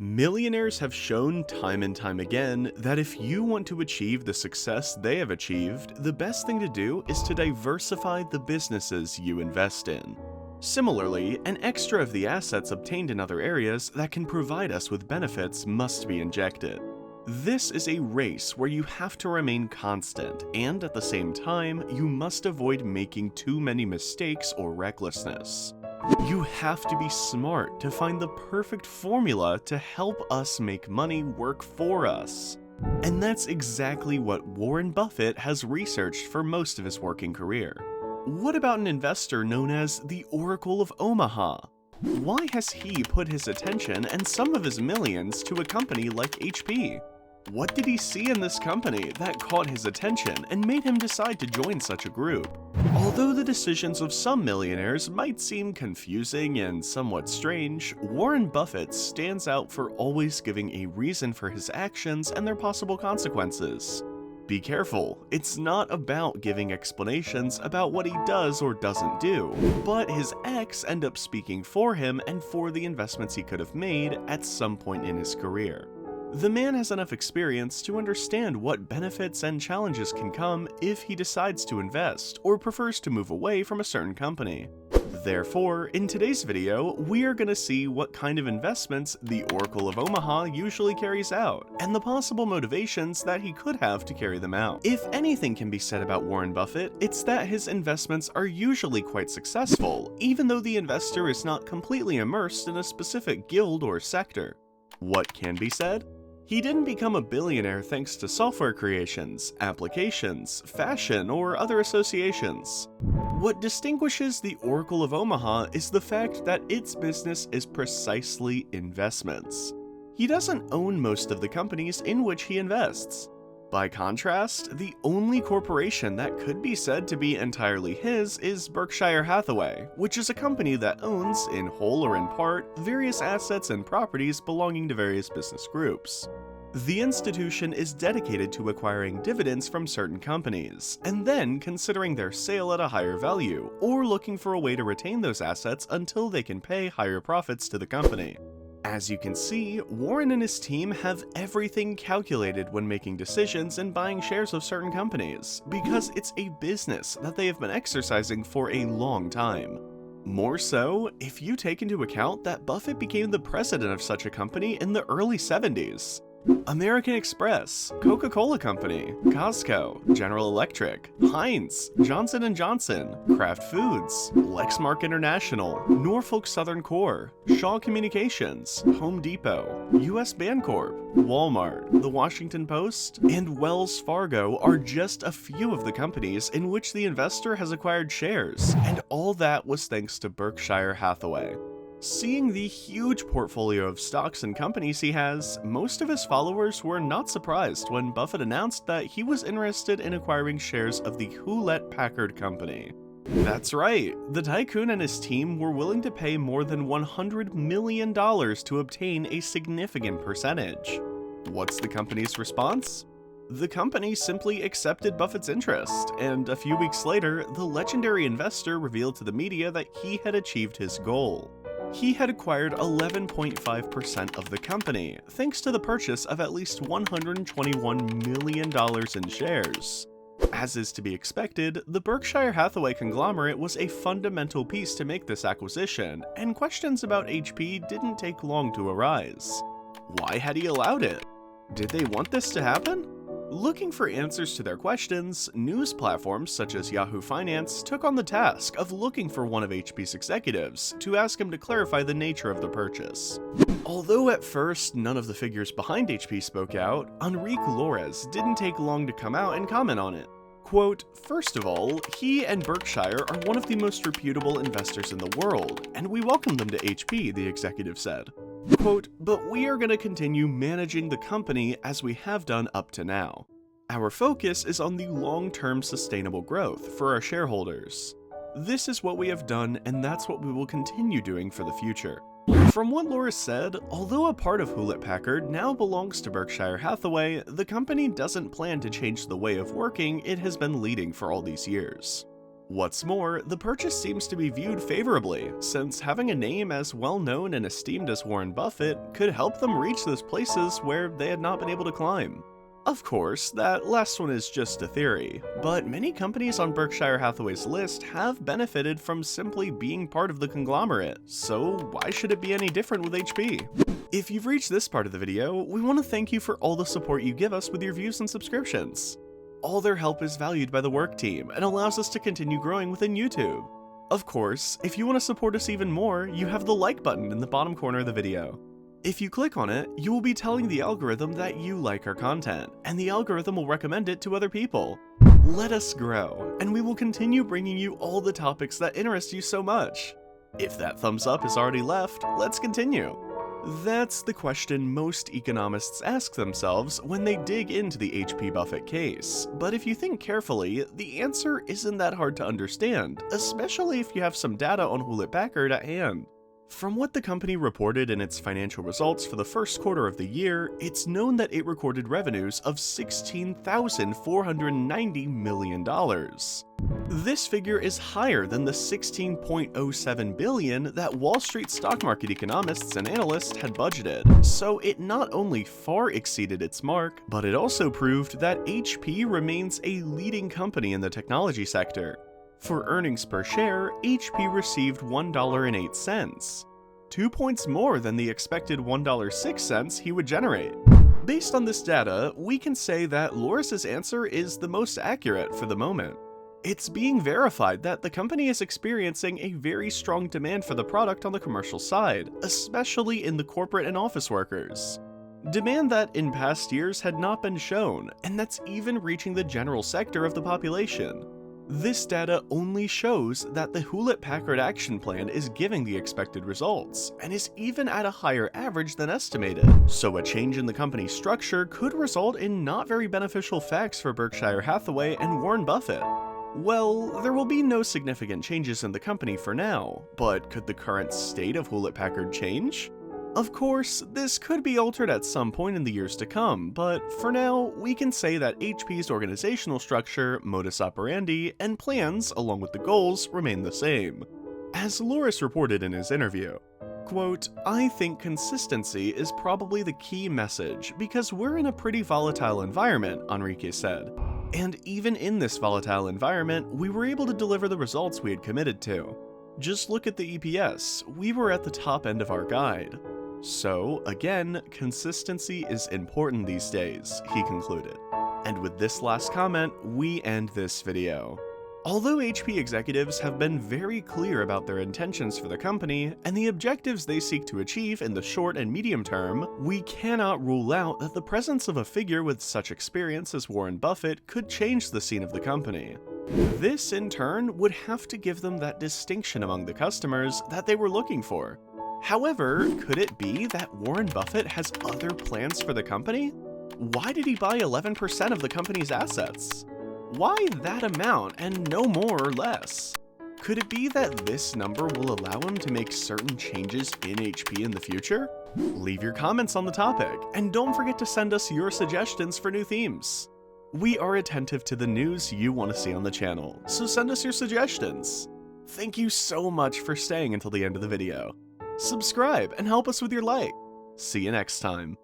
Millionaires have shown time and time again that if you want to achieve the success they have achieved, the best thing to do is to diversify the businesses you invest in. Similarly, an extra of the assets obtained in other areas that can provide us with benefits must be injected. This is a race where you have to remain constant, and at the same time, you must avoid making too many mistakes or recklessness. You have to be smart to find the perfect formula to help us make money work for us. And that's exactly what Warren Buffett has researched for most of his working career. What about an investor known as the Oracle of Omaha? Why has he put his attention and some of his millions to a company like HP? What did he see in this company that caught his attention and made him decide to join such a group? Although the decisions of some millionaires might seem confusing and somewhat strange, Warren Buffett stands out for always giving a reason for his actions and their possible consequences. Be careful, it's not about giving explanations about what he does or doesn't do, but his ex end up speaking for him and for the investments he could have made at some point in his career. The man has enough experience to understand what benefits and challenges can come if he decides to invest or prefers to move away from a certain company. Therefore, in today's video, we are going to see what kind of investments the Oracle of Omaha usually carries out, and the possible motivations that he could have to carry them out. If anything can be said about Warren Buffett, it's that his investments are usually quite successful, even though the investor is not completely immersed in a specific guild or sector. What can be said? He didn't become a billionaire thanks to software creations, applications, fashion, or other associations. What distinguishes the Oracle of Omaha is the fact that its business is precisely investments. He doesn't own most of the companies in which he invests. By contrast, the only corporation that could be said to be entirely his is Berkshire Hathaway, which is a company that owns, in whole or in part, various assets and properties belonging to various business groups. The institution is dedicated to acquiring dividends from certain companies, and then considering their sale at a higher value, or looking for a way to retain those assets until they can pay higher profits to the company. As you can see, Warren and his team have everything calculated when making decisions and buying shares of certain companies, because it's a business that they have been exercising for a long time. More so, if you take into account that Buffett became the president of such a company in the early 70s. American Express, Coca-Cola Company, Costco, General Electric, Heinz, Johnson & Johnson, Kraft Foods, Lexmark International, Norfolk Southern Corp, Shaw Communications, Home Depot, US Bancorp, Walmart, The Washington Post, and Wells Fargo are just a few of the companies in which the investor has acquired shares, and all that was thanks to Berkshire Hathaway. Seeing the huge portfolio of stocks and companies he has, most of his followers were not surprised when Buffett announced that he was interested in acquiring shares of the Hewlett-Packard Company. That's right, the tycoon and his team were willing to pay more than $100 million to obtain a significant percentage. What's the company's response? The company simply accepted Buffett's interest, and a few weeks later, the legendary investor revealed to the media that he had achieved his goal. He had acquired 11.5% of the company, thanks to the purchase of at least $121 million in shares. As is to be expected, the Berkshire Hathaway conglomerate was a fundamental piece to make this acquisition, and questions about HP didn't take long to arise. Why had he allowed it? Did they want this to happen? Looking for answers to their questions, news platforms such as Yahoo Finance took on the task of looking for one of HP's executives to ask him to clarify the nature of the purchase. Although at first none of the figures behind HP spoke out, Enrique Lores didn't take long to come out and comment on it. Quote, "First of all, he and Berkshire are one of the most reputable investors in the world, and we welcome them to HP," the executive said. Quote, "But we are going to continue managing the company as we have done up to now. Our focus is on the long-term sustainable growth for our shareholders. This is what we have done, and that's what we will continue doing for the future." From what Lores said, although a part of Hewlett-Packard now belongs to Berkshire Hathaway, the company doesn't plan to change the way of working it has been leading for all these years. What's more, the purchase seems to be viewed favorably, since having a name as well known and esteemed as Warren Buffett could help them reach those places where they had not been able to climb. Of course, that last one is just a theory, but many companies on Berkshire Hathaway's list have benefited from simply being part of the conglomerate, so why should it be any different with HP? If you've reached this part of the video, we want to thank you for all the support you give us with your views and subscriptions. All their help is valued by the work team and allows us to continue growing within YouTube. Of course, if you want to support us even more, you have the like button in the bottom corner of the video. If you click on it, you will be telling the algorithm that you like our content, and the algorithm will recommend it to other people. Let us grow, and we will continue bringing you all the topics that interest you so much. If that thumbs up is already left, let's continue. That's the question most economists ask themselves when they dig into the HP Buffett case, but if you think carefully, the answer isn't that hard to understand, especially if you have some data on Hewlett-Packard at hand. From what the company reported in its financial results for the first quarter of the year, it's known that it recorded revenues of $16,490 million. This figure is higher than the $16.07 billion that Wall Street stock market economists and analysts had budgeted, so it not only far exceeded its mark, but it also proved that HP remains a leading company in the technology sector. For earnings per share, HP received $1.08, 2 points more than the expected $1.06 he would generate. Based on this data, we can say that Loris's answer is the most accurate for the moment. It's being verified that the company is experiencing a very strong demand for the product on the commercial side, especially in the corporate and office workers. Demand that in past years had not been shown, and that's even reaching the general sector of the population. This data only shows that the Hewlett-Packard action plan is giving the expected results, and is even at a higher average than estimated, so a change in the company's structure could result in not very beneficial facts for Berkshire Hathaway and Warren Buffett. Well, there will be no significant changes in the company for now, but could the current state of Hewlett-Packard change? Of course, this could be altered at some point in the years to come, but for now, we can say that HP's organizational structure, modus operandi, and plans, along with the goals, remain the same. As Loris reported in his interview, quote, "I think consistency is probably the key message because we're in a pretty volatile environment," Enrique said. And even in this volatile environment, we were able to deliver the results we had committed to. Just look at the EPS, we were at the top end of our guide. So, again, consistency is important these days, he concluded. And with this last comment, we end this video. Although HP executives have been very clear about their intentions for the company and the objectives they seek to achieve in the short and medium term, we cannot rule out that the presence of a figure with such experience as Warren Buffett could change the scene of the company. This, in turn, would have to give them that distinction among the customers that they were looking for. However, could it be that Warren Buffett has other plans for the company? Why did he buy 11% of the company's assets? Why that amount and no more or less? Could it be that this number will allow him to make certain changes in HP in the future? Leave your comments on the topic, and don't forget to send us your suggestions for new themes. We are attentive to the news you want to see on the channel, so send us your suggestions. Thank you so much for staying until the end of the video. Subscribe and help us with your like. See you next time.